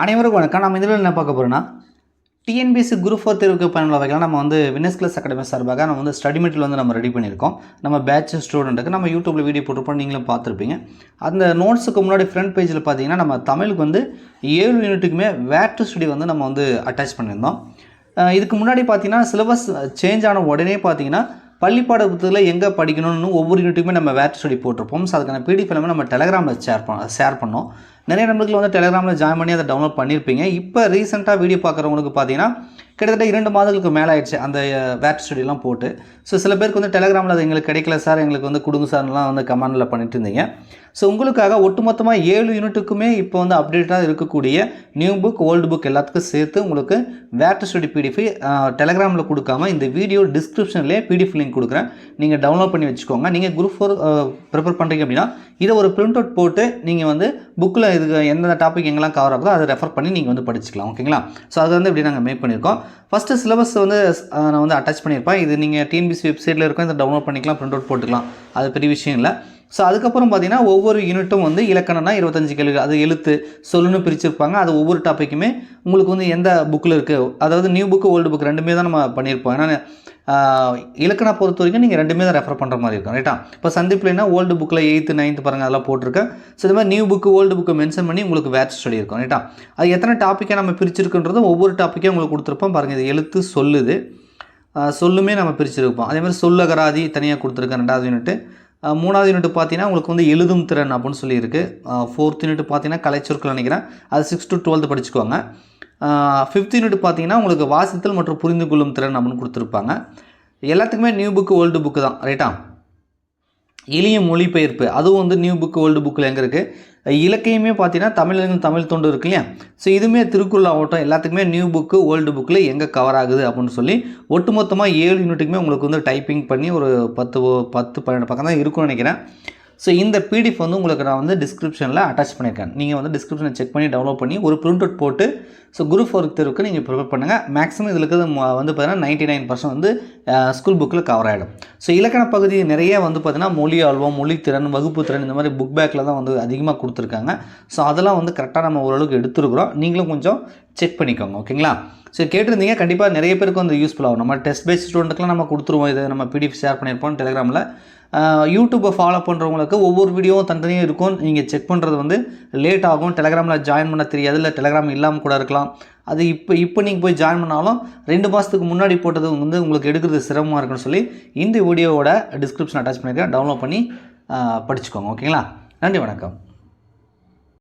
அனைவருக்கும் வணக்கம். நம்ம இதில் என்ன பார்க்க போகிறோம்னா, டிஎன்பிஎஸ்சி குரூப் 4 தேர்வுக்கு பயனுள்ள வகையில் நம்ம வந்து வின்னர்ஸ் கிளாஸ் அகாடமி சார்பாக நம்ம வந்து ஸ்டடி மெட்டீரியல் வந்து நம்ம ரெடி பண்ணியிருக்கோம். நம்ம பேட்ச் ஸ்டூடெண்ட்டுக்கு நம்ம யூடியூப்பில் வீடியோ போட்டிருப்போம், நீங்களும் பார்த்துருப்பீங்க. அந்த நோட்ஸுக்கு முன்னாடி ஃப்ரண்ட் பேஜில் பார்த்தீங்கன்னா நம்ம தமிழுக்கு வந்து 7 யூனிட்டுக்குமே வேர் டு ஸ்டடி வந்து நம்ம வந்து அட்டாச் பண்ணியிருந்தோம். இதுக்கு முன்னாடி பார்த்தீங்கன்னா சிலபஸ் சேஞ்ச் ஆன உடனே பார்த்தீங்கன்னா பள்ளிப்பாட புத்தகத்தில் எங்கே படிக்கணும்னு ஒவ்வொரு யூனிட்டுக்குமே நம்ம வேர் டு ஸ்டடி போட்டிருப்போம். ஸோ அதுக்கான பிடிஎஃப் எல்லாமே நம்ம டெலகிராமில் ஷேர் பண்ணோம். நிறைய நம்பர்கள் வந்து டெலகிராமில் ஜாயின் பண்ணி அதை டவுன்லோட் பண்ணியிருப்பீங்க. இப்போ ரீசெண்டாக வீடியோ பார்க்குறவங்களுக்கு பார்த்தீங்கன்னா கிட்டத்தட்ட 2 மாதங்களுக்கு மேலே ஆயிடுச்சு அந்த வேர் டு ஸ்டடிலாம் போட்டு. ஸோ சில பேருக்கு வந்து டெலகிராமில் அது எங்களுக்கு கிடைக்கல சார், எங்களுக்கு வந்து கொடுங்க சார்லாம் வந்து கமெண்டில் பண்ணிட்டு இருந்தீங்க. ஸோ உங்களுக்காக ஒட்டுமொத்தமாக 7 யூனிட்டுக்குமே இப்போ வந்து அப்டேட்டாக இருக்கக்கூடிய நியூ புக் ஓல்டு புக் எல்லாத்துக்கும் சேர்த்து உங்களுக்கு வேர் டு ஸ்டடி பிடிஎஃப் டெலகிராமில் கொடுக்காம இந்த வீடியோ டிஸ்கிரிப்ஷன்லேயே பிடிஎஃப் லிங்க் கொடுக்குறேன், நீங்கள் டவுன்லோட் பண்ணி வச்சுக்கோங்க. நீங்கள் குரூப் 4 ப்ரிப்பேர் பண்ணுறீங்க அப்படின்னா இதை ஒரு பிரிண்ட் அவுட் போட்டு நீங்கள் வந்து புக்கில் இதுக்கு எந்தெந்த டாபிக் எங்கெல்லாம் கவர் ஆகுதோ அதை ரெஃபர் பண்ணி நீங்கள் வந்து படிச்சுக்கலாம். ஓகேங்களா? ஸோ அது வந்து இப்படி நாங்கள் மேக் பண்ணியிருக்கோம். ஃபஸ்ட்டு சிலபஸ் வந்து நான் வந்து அட்டாச் பண்ணியிருப்பேன். இது நீங்கள் டிஎன்பிஎஸ்சி வெப்சைட்டில் இருக்கும், இதை டவுன்லோட் பண்ணிக்கலாம், பிரிண்ட் அவுட் போட்டுக்கலாம், அது பெரிய விஷயம் இல்லை. ஸோ அதுக்கப்புறம் பார்த்தீங்கன்னா ஒவ்வொரு யூனிட்டும் வந்து இலக்கணம்னா 25 கேள்வி, அது எழுத்து சொல்லுன்னு பிரிச்சிருப்பாங்க. அது ஒவ்வொரு டாப்பிக்குமே உங்களுக்கு வந்து எந்த புக்கில் இருக்குது, அதாவது நியூ புக்கு ஓல்டு புக் ரெண்டுமே தான் நம்ம பண்ணியிருப்போம். ஏன்னா இலக்கணம் பொறுத்த வரைக்கும் நீங்கள் ரெண்டுமே தான் ரெஃபர் பண்ணுற மாதிரி இருக்கும், ரைட்டா? இப்போ சந்திப்பில்னா ஓல்டு புக்கில் 8th 9th பாருங்கள், அதெல்லாம் போட்டிருக்கேன். ஸோ இது மாதிரி new book old book mention பண்ணி உங்களுக்கு வேர் ஸ்டடி இருக்கும், ரைட்டா? அது எத்தனை டாப்பிக்காக நம்ம பிரிச்சிருக்குன்றது ஒவ்வொரு டாப்பிக்கே உங்களுக்கு கொடுத்துருப்போம். பாருங்கள், இது எழுத்து சொல்லுது, சொல்லுமே நம்ம பிரிச்சிருப்போம். அதே மாதிரி சொல்லகராதி தனியாக கொடுத்துருக்கேன் 2வது யூனிட்டு. 3வது யூனிட் பார்த்தீங்கன்னா உங்களுக்கு வந்து எழுதும் திறன் அப்படின்னு சொல்லியிருக்கு. 4th யூனிட் பார்த்தீங்கன்னா கலைச்சொற்கள் நினைக்கிறேன், அது 6th to 12th படிச்சுக்கோங்க. 5th யூனிட் பார்த்தீங்கன்னா உங்களுக்கு வாசித்தல் மற்றும் புரிந்து கொள்ளும் திறன் அப்படின்னு கொடுத்துருப்பாங்க. எல்லாத்துக்குமே நியூ புக்கு ஓல்டு புக்கு தான், ரைட்டா? எளிய மொழிபெயர்ப்பு அதுவும் வந்து நியூ புக்கு ஓல்டு புக்கில் எங்கே இருக்குது. இலக்கியமே பார்த்தீங்கன்னா தமிழ் தமிழ் தொண்டு இருக்கு இல்லையா? ஸோ இதுவுமே திருக்குறள் ஆகட்டும் எல்லாத்துக்குமே நியூ புக்கு ஓல்டு புக்கில் எங்கே கவர் ஆகுது அப்படின்னு சொல்லி ஒட்டுமொத்தமாக 7 யூனிட்டுக்குமே உங்களுக்கு வந்து டைப்பிங் பண்ணி ஒரு 10-12 பக்கம் தான் இருக்கும்னு நினைக்கிறேன். ஸோ இந்த பிடிஎஃப் வந்து உங்களுக்கு நான் வந்து டிஸ்கிரிப்ஷனில் அட்டாச் பண்ணியிருக்கேன். நீங்கள் வந்து டிஸ்கிரிப்ஷனை செக் பண்ணி டவுன்லோட் பண்ணி ஒரு பிரிண்ட் அவுட் போட்டு ஸோ குரூப் 4 தேர்வுக்கு நீங்கள் ப்ரிப்பேர் பண்ணுங்கள். மேக்ஸிமம் இதில் இருக்கிறது வந்து பார்த்தீங்கன்னா 99% வந்து ஸ்கூல் புக்கில் கவர் ஆகிடும். ஸோ இலக்கண பகுதி நிறைய வந்து பார்த்தீங்கன்னா மொழி ஆழ்வம், மொழித்திறன், வகுப்பு திறன் இந்த மாதிரி புக் பேக்கில் தான் வந்து அதிகமாக கொடுத்துருக்காங்க. ஸோ அதெல்லாம் வந்து கரெக்டாக நம்ம ஓரளவுக்கு எடுத்துருக்குறோம். நீங்களும் கொஞ்சம் செக் பண்ணிக்கோங்க, ஓகேங்களா? ஸோ கேட்டிருந்தீங்க, கண்டிப்பாக நிறைய பேருக்கு வந்து யூஸ்ஃபுல் ஆகும். நம்ம டெஸ்ட் பேஸ்ட் ஸ்டூடெண்ட்டுக்குலாம் நம்ம கொடுத்துருவோம், இதை நம்ம பிடிஎஃப் ஷேர் பண்ணியிருப்போம் டெலிகிராமில். யூடியூப்பை ஃபாலோ பண்ணுறவங்களுக்கு ஒவ்வொரு வீடியோவும் தனித்தனியாக இருக்கும், நீங்கள் செக் பண்ணுறது வந்து லேட் ஆகும். டெலிகிராமில் ஜாயின் பண்ண தெரியாது, இல்லை டெலிகிராம் இல்லாமல் கூட இருக்கலாம். அது இப்போ நீங்கள் போய் ஜாயின் பண்ணாலும் 2 மாதத்துக்கு முன்னாடி போட்டது வந்து உங்களுக்கு எடுக்கிறது சிரமமாக இருக்குன்னு சொல்லி இந்த வீடியோவோட டிஸ்கிரிப்ஷன் அட்டாச் பண்ணியிருக்கேன், டவுன்லோட் பண்ணி படிச்சுக்கோங்க, ஓகேங்களா? நன்றி, வணக்கம்.